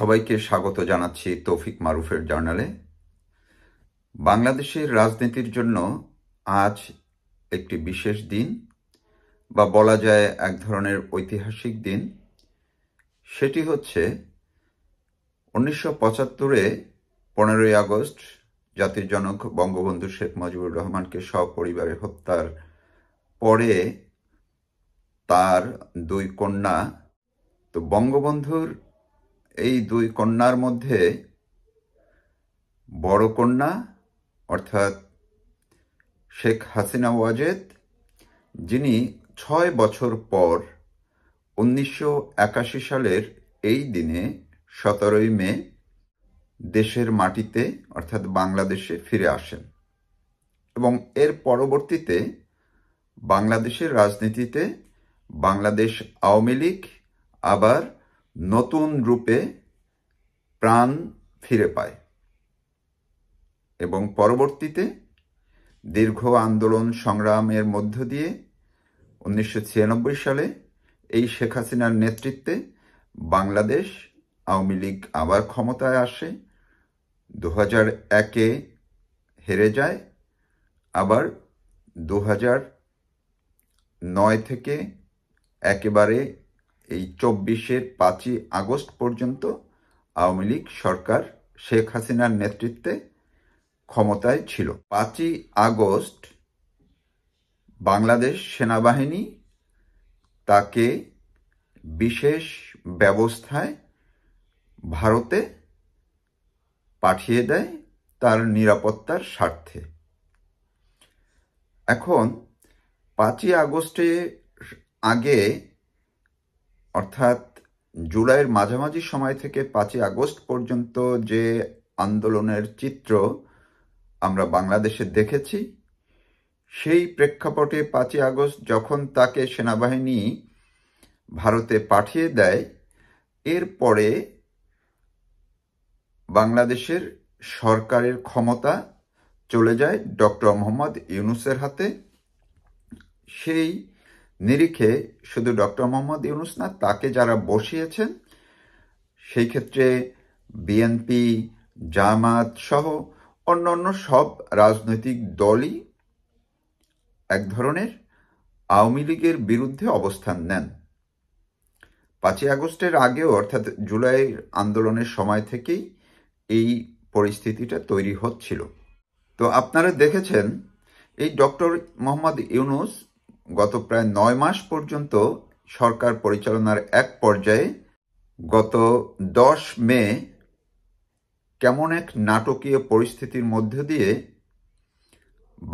সবাইকে স্বাগত জানাচ্ছি তৌফিক মারুফের জার্নালে। বাংলাদেশের রাজনীতির জন্য আজ একটি বিশেষ দিন, বা বলা যায় এক ধরনের ঐতিহাসিক দিন। সেটি হচ্ছে 1975-এ 15ই আগস্ট জাতির জনক বঙ্গবন্ধু শেখ মুজিবুর রহমানকে সপরিবারে হত্যার পরে তার দুই কন্যা, তো বঙ্গবন্ধুর এই দুই কন্যার মধ্যে বড় কন্যা অর্থাৎ শেখ হাসিনা ওয়াজেদ, যিনি 6 বছর পর 1981 সালের এই দিনে 17ই মে দেশের মাটিতে অর্থাৎ বাংলাদেশে ফিরে আসেন এবং এর পরবর্তীতে বাংলাদেশের রাজনীতিতে বাংলাদেশ আওয়ামী লীগ আবার নতুন রূপে প্রাণ ফিরে পায় এবং পরবর্তীতে দীর্ঘ আন্দোলন সংগ্রামের মধ্য দিয়ে 1996 সালে এই শেখ হাসিনার নেতৃত্বে বাংলাদেশ আওয়ামী লীগ আবার ক্ষমতায় আসে। 2001-এ হেরে যায়, আবার 2009 থেকে একেবারে এই 24-এর 5ই আগস্ট পর্যন্ত আওয়ামী লীগ সরকার শেখ হাসিনার নেতৃত্বে ক্ষমতায় ছিল। 5ই আগস্ট বাংলাদেশ সেনাবাহিনী তাকে বিশেষ ব্যবস্থায় ভারতে পাঠিয়ে দেয় তার নিরাপত্তার স্বার্থে। এখন 5ই আগস্টের আগে অর্থাৎ জুলাইয়ের মাঝামাঝি সময় থেকে 5ই আগস্ট পর্যন্ত যে আন্দোলনের চিত্র আমরা বাংলাদেশে দেখেছি, সেই প্রেক্ষাপটে 5ই আগস্ট যখন তাকে সেনাবাহিনী ভারতে পাঠিয়ে দেয়, এরপরে বাংলাদেশের সরকারের ক্ষমতা চলে যায় ডক্টর মোহাম্মদ ইউনূসের হাতে। সেই নিরিখে শুধু ডক্টর মোহাম্মদ ইউনূস না, তাকে যারা বসিয়েছেন সেই ক্ষেত্রে বিএনপি, জামাত সহ অন্যান্য সব রাজনৈতিক দলই এক ধরনের আওয়ামী লীগের বিরুদ্ধে অবস্থান নেন। 5ই আগস্টের আগেও অর্থাৎ জুলাইয়ের আন্দোলনের সময় থেকেই এই পরিস্থিতিটা তৈরি হচ্ছিল। তো আপনারা দেখেছেন এই ডক্টর মোহাম্মদ ইউনূস গত প্রায় 9 মাস পর্যন্ত সরকার পরিচালনার এক পর্যায়ে গত 10 মে কেমন এক নাটকীয় পরিস্থিতির মধ্য দিয়ে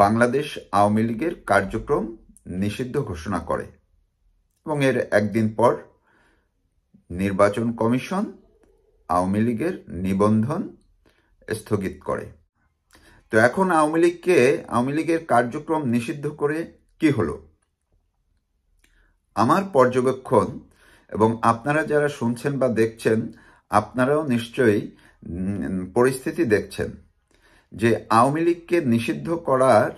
বাংলাদেশ আওয়ামী লীগের কার্যক্রম নিষিদ্ধ ঘোষণা করে এবং এর একদিন পর নির্বাচন কমিশন আওয়ামী লীগের নিবন্ধন স্থগিত করে। তো এখন আওয়ামী লীগের কার্যক্রম নিষিদ্ধ করে কি হলো? আমার পর্যবেক্ষণ, এবং আপনারা যারা শুনছেন বা দেখছেন আপনারাও নিশ্চয়ই পরিস্থিতি দেখছেন, যে আওয়ামী লীগকে নিষিদ্ধ করার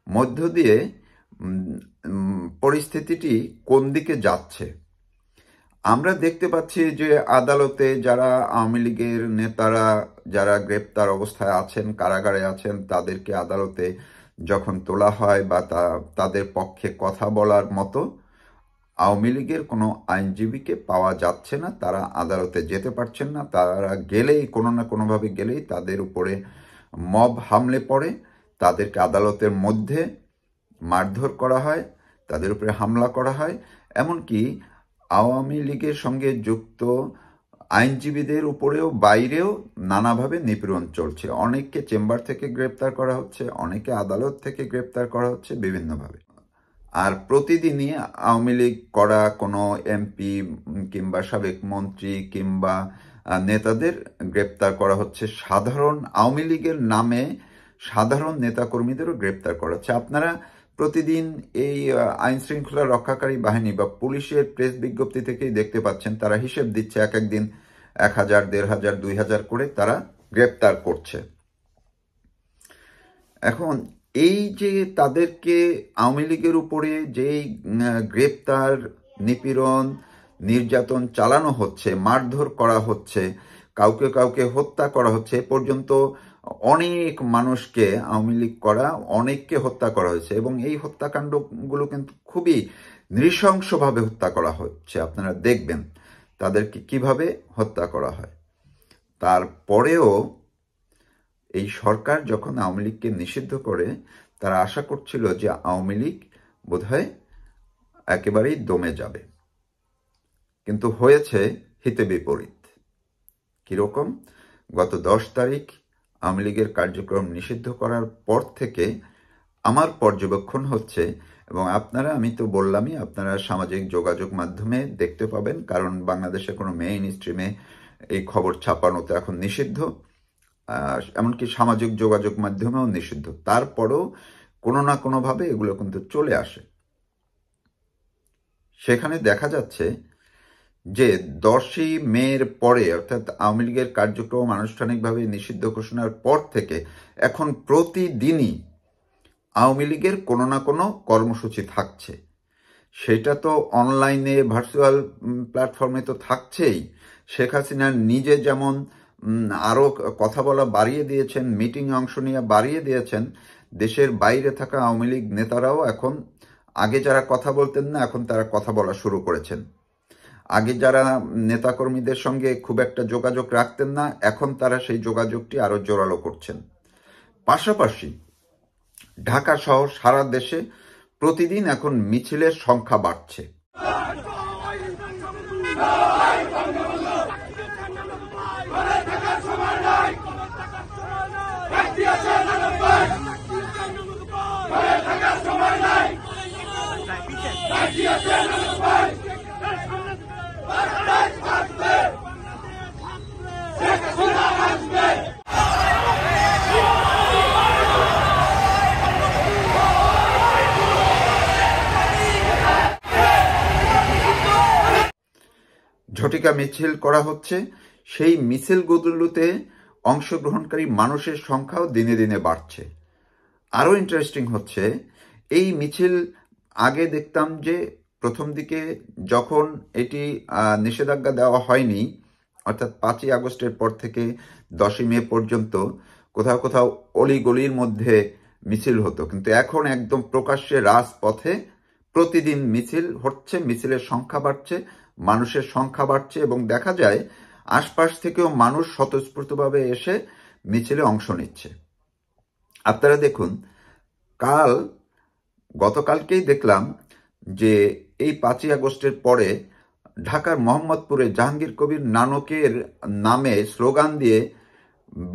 মধ্য দিয়ে পরিস্থিতিটি কোন দিকে যাচ্ছে। আমরা দেখতে পাচ্ছি যে আদালতে যারা আওয়ামী লীগের নেতারা যারা গ্রেপ্তার অবস্থায় আছেন, কারাগারে আছেন, তাদেরকে আদালতে যখন তোলা হয় বা তাদের পক্ষে কথা বলার মতো আওয়ামী লীগের কোনো আইনজীবীকে পাওয়া যাচ্ছে না, তারা আদালতে যেতে পারছেন না। তারা গেলেই কোনো না কোনোভাবে গেলেই তাদের উপরে মব হামলে পড়ে, তাদেরকে আদালতের মধ্যে মারধর করা হয়, তাদের উপরে হামলা করা হয়। এমনকি আওয়ামী লীগের সঙ্গে যুক্ত আইনজীবীদের উপরেও বাইরেও নানাভাবে নিপীড়ন চলছে। অনেককে চেম্বার থেকে গ্রেপ্তার করা হচ্ছে, অনেকে আদালত থেকে গ্রেপ্তার করা হচ্ছে বিভিন্নভাবে। আর প্রতিদিনই আওয়ামী লীগ করা কোনো এমপি কিংবা সাবেক মন্ত্রী কিংবা নেতাদের গ্রেপ্তার করা হচ্ছে। সাধারণ আওয়ামী লীগের নামে সাধারণ নেতাকর্মীদেরও গ্রেপ্তার করা হচ্ছে। আপনারা প্রতিদিন এই আইন শৃঙ্খলা রক্ষাকারী বাহিনী বা পুলিশের প্রেস বিজ্ঞপ্তি থেকেই দেখতে পাচ্ছেন, তারা হিসেব দিচ্ছে এক একদিন 1000, 1500, 2000 করে তারা গ্রেপ্তার করছে। এখন এই যে তাদেরকে আওয়ামী লীগের উপরে যেই গ্রেপ্তার, নিপীড়ন, নির্যাতন চালানো হচ্ছে, মারধর করা হচ্ছে, কাউকে কাউকে হত্যা করা হচ্ছে। এ পর্যন্ত অনেক মানুষকে, আওয়ামী লীগ করা অনেককে হত্যা করা হয়েছে, এবং এই হত্যাকাণ্ডগুলো কিন্তু খুবই নৃশংসভাবে হত্যা করা হচ্ছে। আপনারা দেখবেন তাদেরকে কিভাবে হত্যা করা হয়। তারপরেও এই সরকার যখন আওয়ামী লীগকে নিষিদ্ধ করে, তারা আশা করছিল যে আওয়ামী লীগ বোধহয় একেবারেই দমে যাবে, কিন্তু হয়েছে হিতে বিপরীত। কিরকম? গত 10 তারিখ আওয়ামী লীগের কার্যক্রম নিষিদ্ধ করার পর থেকে আমার পর্যবেক্ষণ হচ্ছে, এবং আপনারা, আমি তো বললামই, আপনারা সামাজিক যোগাযোগ মাধ্যমে দেখতে পাবেন, কারণ বাংলাদেশে কোনো মেইন স্ট্রিমে এই খবর ছাপানো তো এখন নিষিদ্ধ, এমনকি সামাজিক যোগাযোগ মাধ্যমেও নিষিদ্ধ। তারপরেও কোনো না কোনোভাবে এগুলো কিন্তু চলে আসে। সেখানে দেখা যাচ্ছে যে 10ই মের পরে, অর্থাৎ আওয়ামী লীগের কার্যক্রম আনুষ্ঠানিকভাবে নিষিদ্ধ ঘোষণার পর থেকে এখন প্রতিদিনই আওয়ামী লীগের কোনো না কোনো কর্মসূচি থাকছে। সেটা তো অনলাইনে, ভার্চুয়াল প্ল্যাটফর্মে তো থাকছেই। শেখ হাসিনা নিজে যেমন আরও কথা বলা বাড়িয়ে দিয়েছেন, মিটিংয়ে অংশ নিয়ে বাড়িয়ে দিয়েছেন, দেশের বাইরে থাকা আওয়ামী লীগ নেতারাও এখন, আগে যারা কথা বলতেন না, এখন তারা কথা বলা শুরু করেছেন। আগে যারা নেতাকর্মীদের সঙ্গে খুব একটা যোগাযোগ রাখতেন না, এখন তারা সেই যোগাযোগটি আরো জোরালো করছেন। পাশাপাশি ঢাকা সহ সারা দেশে প্রতিদিন এখন মিছিলের সংখ্যা বাড়ছে। ঝটিকা মিছিল করা হচ্ছে। সেই মিছিলগুলোতে অংশগ্রহণকারী মানুষের সংখ্যাও দিনে দিনে বাড়ছে। আরও ইন্টারেস্টিং হচ্ছে, এই মিছিল আগে দেখতাম যে প্রথম দিকে যখন এটি নিষেধাজ্ঞা দেওয়া হয়নি, অর্থাৎ 5ই আগস্টের পর থেকে 10ই মে পর্যন্ত কোথাও কোথাও অলিগলির মধ্যে মিছিল হতো, কিন্তু এখন একদম প্রকাশ্যে রাজপথে প্রতিদিন মিছিল হচ্ছে, মিছিলের সংখ্যা বাড়ছে, মানুষের সংখ্যা বাড়ছে, এবং দেখা যায় আশপাশ থেকেও মানুষ স্বতঃস্ফূর্তভাবে এসে মিছিলে অংশ নিচ্ছে। আপনারা দেখুন, গতকালকেই দেখলাম যে এই 5ই আগস্টের পরে ঢাকার মোহাম্মদপুরে জাহাঙ্গীর কবির নানকের নামে স্লোগান দিয়ে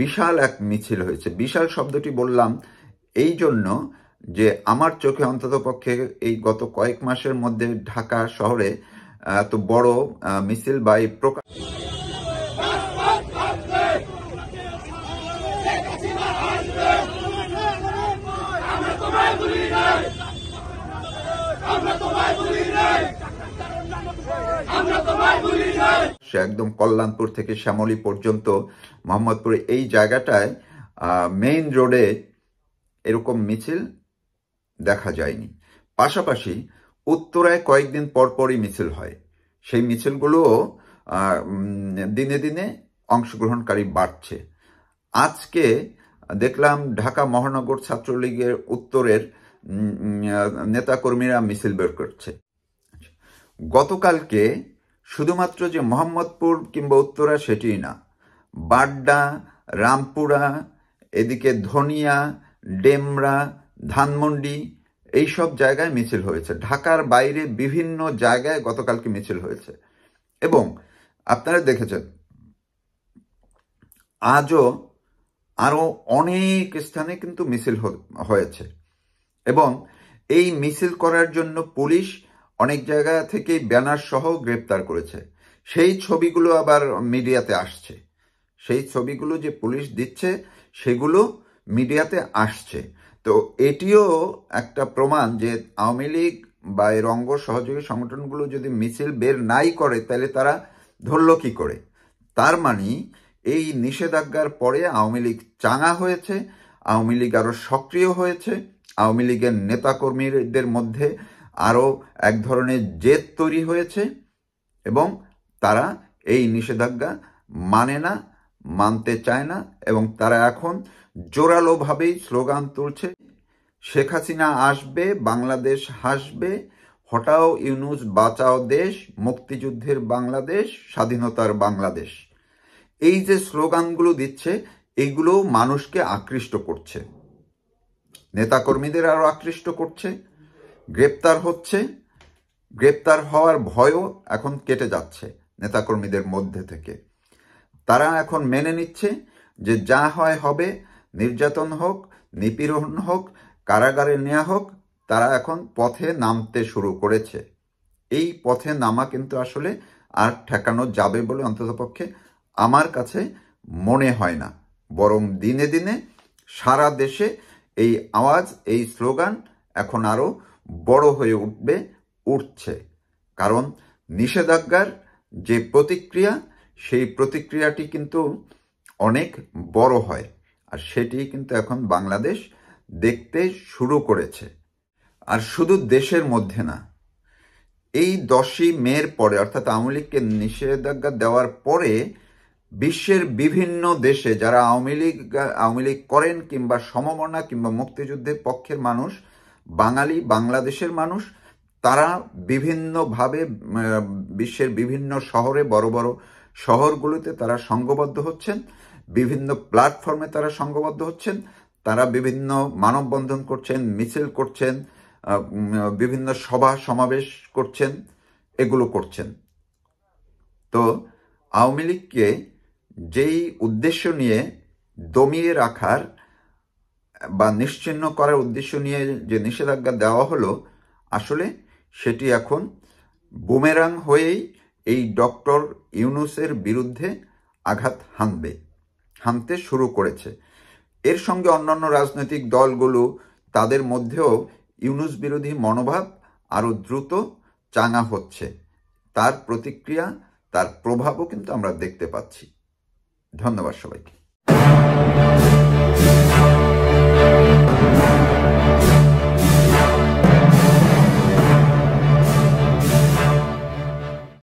বিশাল এক মিছিল হয়েছে। বিশাল শব্দটি বললাম এই জন্য যে আমার চোখে অন্ততপক্ষে এই গত কয়েক মাসের মধ্যে ঢাকা শহরে এত বড় মিছিল বা এই প্রকার সে একদম কল্যাণপুর থেকে শ্যামলী পর্যন্ত মোহাম্মদপুরে এই জায়গাটায় মেইন রোডে এরকম মিছিল দেখা যায়নি। পাশাপাশি উত্তরায় কয়েকদিন পর পরই মিছিল হয়, সেই মিছিলগুলোও দিনে দিনে অংশগ্রহণকারী বাড়ছে। আজকে দেখলাম ঢাকা মহানগর ছাত্রলীগের উত্তরের নেতাকর্মীরা মিছিল বের করছে। গতকালকে শুধুমাত্র যে মোহাম্মদপুর কিংবা উত্তরা সেটিই না, বাড্ডা, রামপুরা, এদিকে ধনিয়া, ডেমরা, ধানমন্ডি, এইসব জায়গায় মিছিল হয়েছে। ঢাকার বাইরে বিভিন্ন জায়গায় গতকালকে মিছিল হয়েছে, এবং আপনারা দেখেছেন আজও আরো অনেক স্থানে কিন্তু মিছিল হয়েছে, এবং এই মিছিল করার জন্য পুলিশ অনেক জায়গা থেকে ব্যানার সহ গ্রেপ্তার করেছে। সেই ছবিগুলো আবার মিডিয়াতে আসছে, সেই ছবিগুলো যে পুলিশ দিচ্ছে সেগুলো মিডিয়াতে আসছে। তো এটিও একটা প্রমাণ যে আওয়ামী লীগ বা এর অঙ্গ সহযোগী সংগঠনগুলো যদি মিছিল বের নাই করে তাহলে তারা ধরলো কি করে। তার মানে এই নিষেধাজ্ঞার পরে আওয়ামী লীগ চাঙা হয়েছে, আওয়ামী লীগ আরো সক্রিয় হয়েছে, আওয়ামী লীগের নেতাকর্মীদের মধ্যে আরো এক ধরনের জেদ তৈরি হয়েছে, এবং তারা এই নিষেধাজ্ঞা মানে না, মানতে চায় না এবং তারা এখন জোরালোভাবেই স্লোগান তুলছে, শেখ হাসিনা আসবে, বাংলাদেশ হাসবে, হটাও ইউনূস, বাঁচাও দেশ, মুক্তিযুদ্ধের বাংলাদেশ, স্বাধীনতার বাংলাদেশ। এই যে স্লোগানগুলো দিচ্ছে, এইগুলো মানুষকে আকৃষ্ট করছে, নেতাকর্মীদের আরো আকৃষ্ট করছে, গ্রেপ্তার হচ্ছে, গ্রেপ্তার হওয়ার ভয়ও এখন কেটে যাচ্ছে নেতাকর্মীদের মধ্যে থেকে। তারা এখন মেনে নিচ্ছে যে যা হয় হবে, নির্যাতন হোক, নিপীড়ন হোক, কারাগারে নেওয়া হোক, তারা এখন পথে নামতে শুরু করেছে। এই পথে নামা কিন্তু আসলে আর ঠেকানো যাবে বলে অন্ততপক্ষে আমার কাছে মনে হয় না, বরং দিনে দিনে সারা দেশে এই আওয়াজ, এই স্লোগান এখন আরো বড় হয়ে উঠছে। কারণ নিষেধাজ্ঞার যে প্রতিক্রিয়া, সেই প্রতিক্রিয়াটি কিন্তু অনেক বড় হয়, আর সেটি কিন্তু এখন বাংলাদেশ দেখতে শুরু করেছে। আর শুধু দেশের মধ্যে না, এই 10ই মের পরে, অর্থাৎ আওয়ামী লীগকে নিষেধাজ্ঞা দেওয়ার পরে বিশ্বের বিভিন্ন দেশে যারা আওয়ামী লীগ করেন কিংবা সমমনা কিংবা মুক্তিযুদ্ধের পক্ষের মানুষ, বাঙালি, বাংলাদেশের মানুষ, তারা বিভিন্নভাবে বিশ্বের বিভিন্ন শহরে, বড় বড় শহরগুলোতে তারা সংঘবদ্ধ হচ্ছেন, বিভিন্ন প্ল্যাটফর্মে তারা সংঘবদ্ধ হচ্ছেন, তারা বিভিন্ন মানববন্ধন করছেন, মিছিল করছেন, বিভিন্ন সভা সমাবেশ করছেন, এগুলো করছেন। তো আওয়ামী লীগকে যেই উদ্দেশ্য নিয়ে দমিয়ে রাখার বা নিশ্চিহ্ন করার উদ্দেশ্য নিয়ে যে নিষেধাজ্ঞা দেওয়া হলো, আসলে সেটি এখন বুমেরাং হয়েই এই ডক্টর ইউনূসের বিরুদ্ধে আঘাত হানতে শুরু করেছে। এর সঙ্গে অন্যান্য রাজনৈতিক দলগুলো, তাদের মধ্যেও ইউনূস বিরোধী মনোভাব আরো দ্রুত চাঙা হচ্ছে। তার প্রতিক্রিয়া, তার প্রভাবও কিন্তু আমরা দেখতে পাচ্ছি। ধন্যবাদ সবাইকে।